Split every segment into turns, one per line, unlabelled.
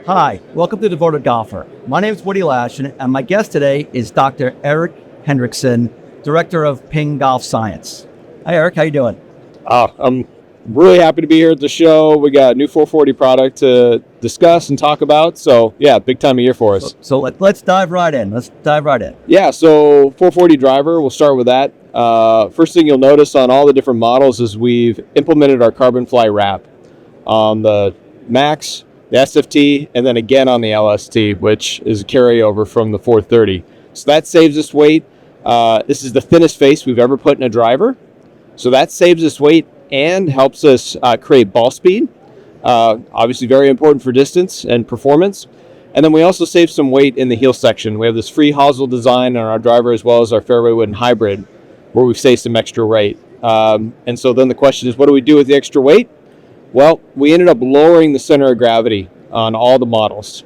Hi, welcome to Devoted Golfer. My name is Woody Lash, and my guest today is Dr. Eric Hendrickson, Director of Ping Golf Science. Hi, Eric. How you doing?
I'm really happy to be here at the show. We got a new 440 product to discuss and talk about. So, yeah, big time of year for us.
So let's dive right in.
Yeah, so 440 driver, we'll start with that. First thing you'll notice on all the different models is we've implemented our carbon fly wrap on the Max, the SFT, and then again on the LST, which is a carryover from the 430. So that saves us weight. This is the thinnest face we've ever put in a driver. So that saves us weight and helps us create ball speed. Obviously very important for distance and performance. And then we also save some weight in the heel section. We have this free hosel design on our driver as well as our fairway wood and hybrid where we've saved some extra weight. And so then the question is, what do we do with the extra weight? Well, we ended up lowering the center of gravity on all the models.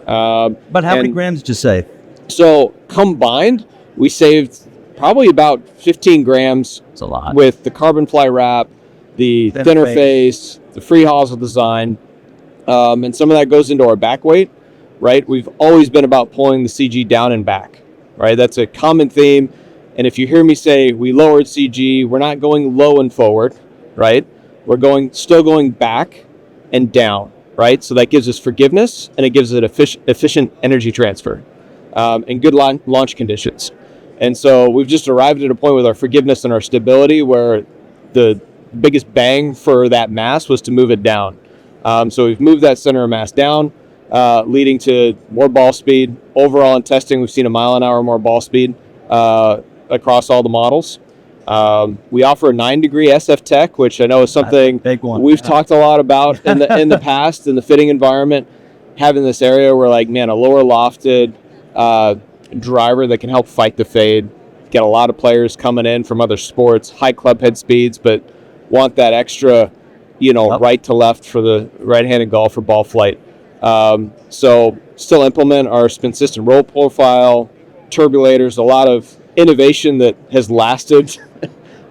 But how many grams did you save?
So combined, we saved probably about 15 grams.
That's a lot.
With the carbon fly wrap, the thinner face, the free hosel design, and some of that goes into our back weight, right? We've always been about pulling the CG down and back, right? That's a common theme. And if you hear me say we lowered CG, we're not going low and forward, right? We're still going back and down, right? So that gives us forgiveness and it gives it efficient energy transfer and good launch conditions. And so we've just arrived at a point with our forgiveness and our stability where the biggest bang for that mass was to move it down. So we've moved that center of mass down, leading to more ball speed. Overall in testing, we've seen 1 mile an hour more ball speed across all the models. We offer a 9-degree SF Tech, which I know is something we've talked a lot about in the past in the fitting environment. Having this area where, like, man, a lower lofted driver that can help fight the fade. Get a lot of players coming in from other sports, high club head speeds, but want that extra, right to left for the right-handed golfer ball flight. So still implement our spin-system roll profile, turbulators, a lot of innovation that has lasted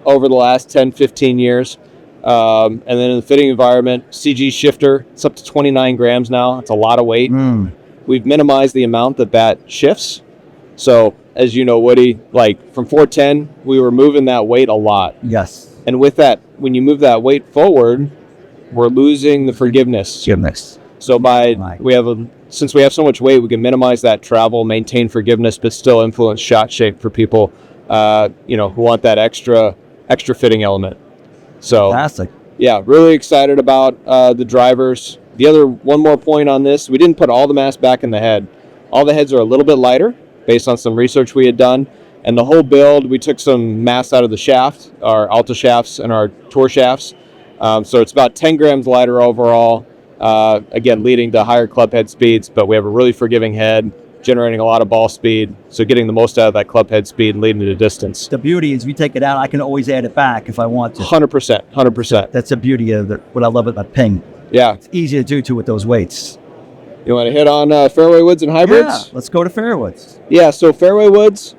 over the last 10, 15 years. And then in the fitting environment, CG shifter, it's up to 29 grams now. It's a lot of weight. We've minimized the amount that shifts. So, as you know, Woody, like from 410, we were moving that weight a lot.
Yes.
And with that, when you move that weight forward, we're losing the forgiveness. So since we have so much weight, we can minimize that travel, maintain forgiveness, but still influence shot shape for people, who want that extra fitting element. So,
fantastic.
Yeah, really excited about the drivers. One more point on this, we didn't put all the mass back in the head. All the heads are a little bit lighter based on some research we had done. And the whole build, we took some mass out of the shaft, our Alta shafts and our Tour shafts. So it's about 10 grams lighter overall, again, leading to higher club head speeds. But we have a really forgiving head, generating a lot of ball speed. So getting the most out of that club head speed and leading to distance.
The beauty is if you take it out, I can always add it back if I want to.
100%.
That's the beauty of what I love about Ping.
Yeah.
It's easy to do with those weights.
You want to hit on fairway woods and hybrids?
Yeah, let's go to fairway woods.
Yeah, so fairway woods,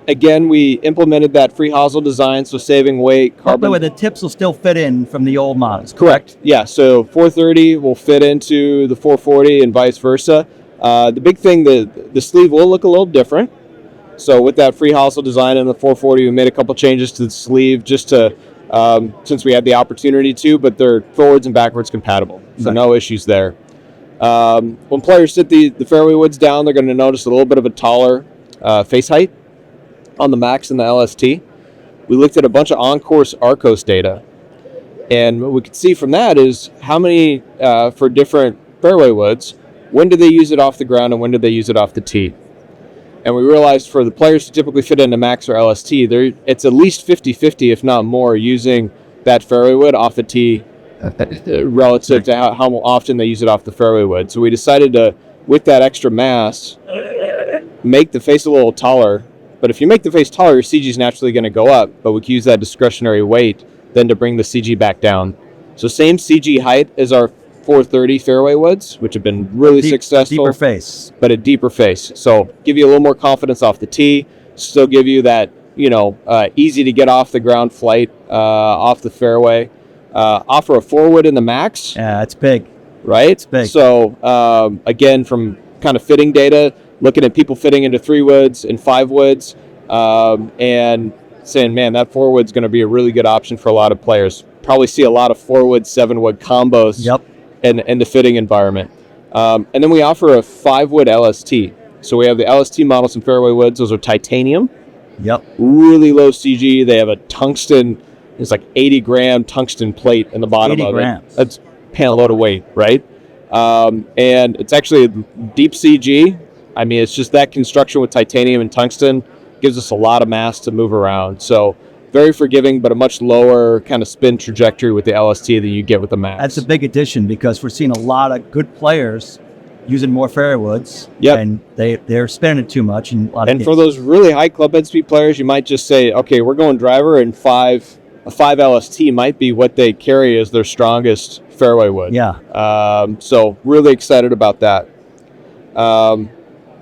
again, we implemented that free hosel design, so saving weight.
By the way, the tips will still fit in from the old models.
Correct. Yeah, so 430 will fit into the 440 and vice versa. The big thing, the sleeve will look a little different. So with that free hosel design in the 440, we made a couple changes to the sleeve just to, since we had the opportunity to, but they're forwards and backwards compatible. So no issues there. When players sit the fairway woods down, they're going to notice a little bit of a taller face height on the Max and the LST. We looked at a bunch of on-course Arcos data, and what we could see from that is how many, for different fairway woods, when do they use it off the ground and when do they use it off the tee? And we realized for the players who typically fit into Max or LST, it's at least 50-50, if not more, using that fairway wood off the tee relative to how often they use it off the fairway wood. So we decided to, with that extra mass, make the face a little taller. But if you make the face taller, your CG is naturally going to go up, but we can use that discretionary weight then to bring the CG back down. So same CG height as our 430 fairway woods, which have been really successful.
Deeper face.
But a deeper face. So give you a little more confidence off the tee, still give you that, easy to get off the ground flight off the fairway. Offer a forward in the Max.
Yeah, it's big.
right?
It's big.
So again, from kind of fitting data, looking at people fitting into 3 woods and 5 woods, and saying, man, that 4 wood's going to be a really good option for a lot of players. Probably see a lot of 4 wood, 7 wood combos in the fitting environment. And then we offer a 5 wood LST. So we have the LST models in fairway woods. Those are titanium. Really low CG. They have a tungsten. It's like 80-gram tungsten plate in the bottom
80
of
grams.
it. That's a load of weight, right? And it's actually a deep CG. I mean, it's just that construction with titanium and tungsten gives us a lot of mass to move around. So very forgiving, but a much lower kind of spin trajectory with the LST than you get with the Max.
That's a big addition because we're seeing a lot of good players using more fairway woods. And they're spinning it too much. And
for those really high club head speed players, you might just say, okay, we're going driver, and a 5 LST might be what they carry as their strongest fairway wood. So really excited about that.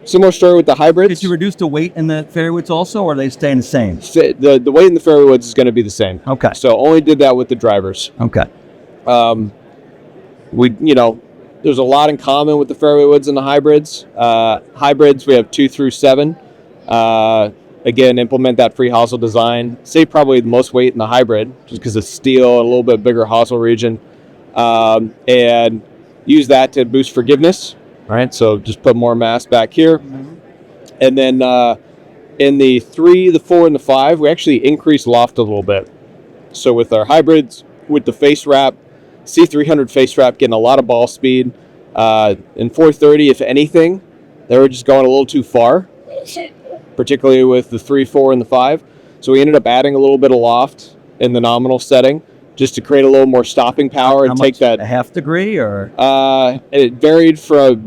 Similar story with the hybrids.
Did you reduce the weight in the fairway woods also, or are they staying the same?
The weight in the fairway woods is going to be the same.
Okay.
So only did that with the drivers.
Okay.
There's a lot in common with the fairway woods and the hybrids. Hybrids, we have 2 through 7. Again, implement that free hosel design. Save probably the most weight in the hybrid, just because it's steel and a little bit bigger hosel region. And use that to boost forgiveness. Right, so just put more mass back here. And then in the 3, the 4, and the 5, we actually increase loft a little bit. So with our hybrids, with the face wrap, C300 face wrap getting a lot of ball speed. In 430, if anything, they were just going a little too far, particularly with the 3, 4, and the 5. So we ended up adding a little bit of loft in the nominal setting, just to create a little more stopping power and take that.
A half degree, or
it varied from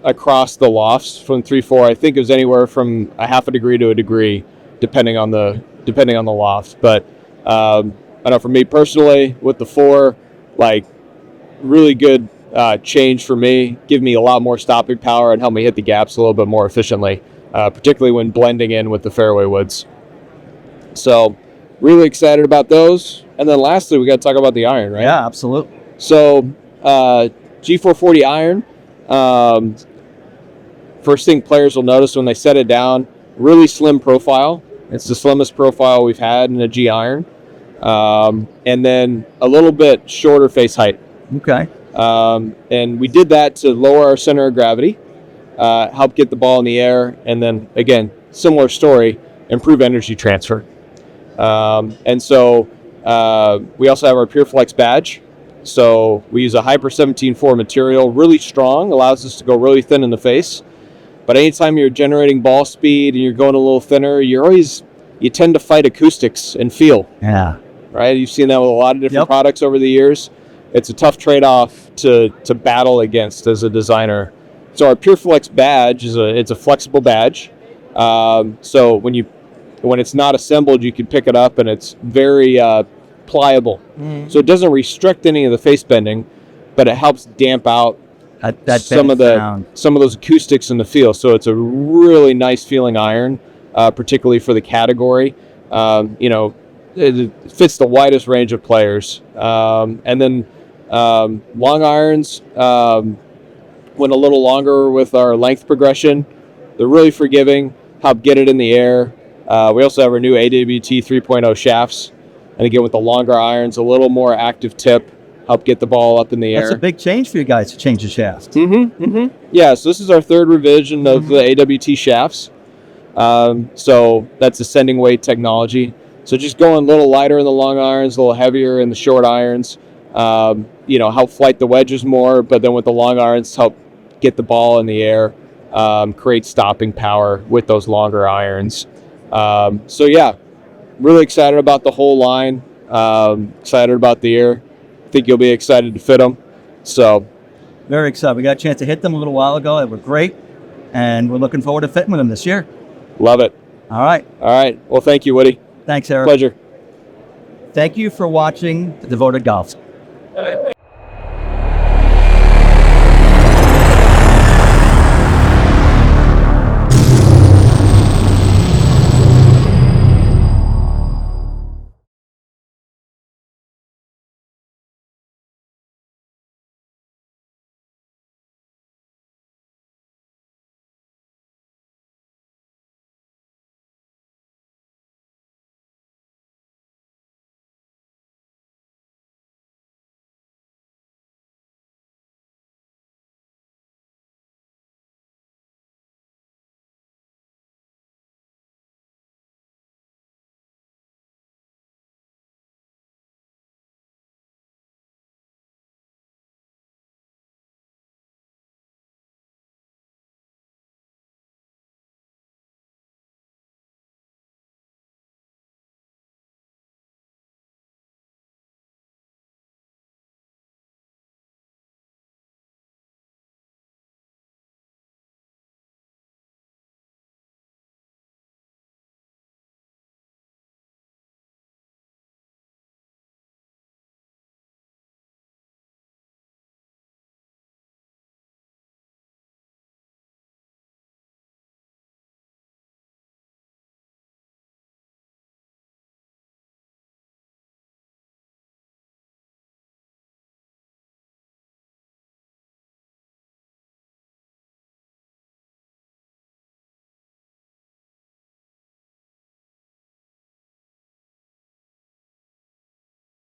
across the lofts from 3-4. I think it was anywhere from a half a degree to a degree, depending on the loft. But I know for me personally, with the 4, like really good change for me. Give me a lot more stopping power and help me hit the gaps a little bit more efficiently, particularly when blending in with the fairway woods. So really excited about those. And then lastly, we got to talk about the iron, right?
Yeah, absolutely.
So G440 iron, first thing players will notice when they set it down, really slim profile. It's the slimmest profile we've had in a G iron. And then a little bit shorter face height.
Okay.
And we did that to lower our center of gravity, help get the ball in the air, and then, again, similar story, improve energy transfer. And so we also have our PureFlex badge. So we use a Hyper 17.4 material, really strong, allows us to go really thin in the face. But anytime you're generating ball speed and you're going a little thinner, you tend to fight acoustics and feel.
Yeah.
Right? You've seen that with a lot of different products over the years. It's a tough trade-off to battle against as a designer. So our PureFlex badge it's a flexible badge. So when it's not assembled, you can pick it up, and it's very pliable. So it doesn't restrict any of the face bending, but it helps damp out some of those acoustics in the feel. So it's a really nice feeling iron, particularly for the category. It fits the widest range of players. And then long irons went a little longer with our length progression. They're really forgiving, help get it in the air. We also have our new AWT 3.0 shafts. And again, with the longer irons, a little more active tip, help get the ball up in the air.
That's a big change for you guys to change the shafts.
Yeah, so this is our third revision of the AWT shafts. So that's ascending weight technology. So just going a little lighter in the long irons, a little heavier in the short irons. Help flight the wedges more, but then with the long irons, help get the ball in the air, create stopping power with those longer irons. Really excited about the whole line. Excited about the ear. I think you'll be excited to fit them. So,
very excited. We got a chance to hit them a little while ago. They were great, and we're looking forward to fitting with them this year.
Love it.
All right.
Well, thank you, Woody.
Thanks, Eric.
Pleasure.
Thank you for watching The Devoted Golf.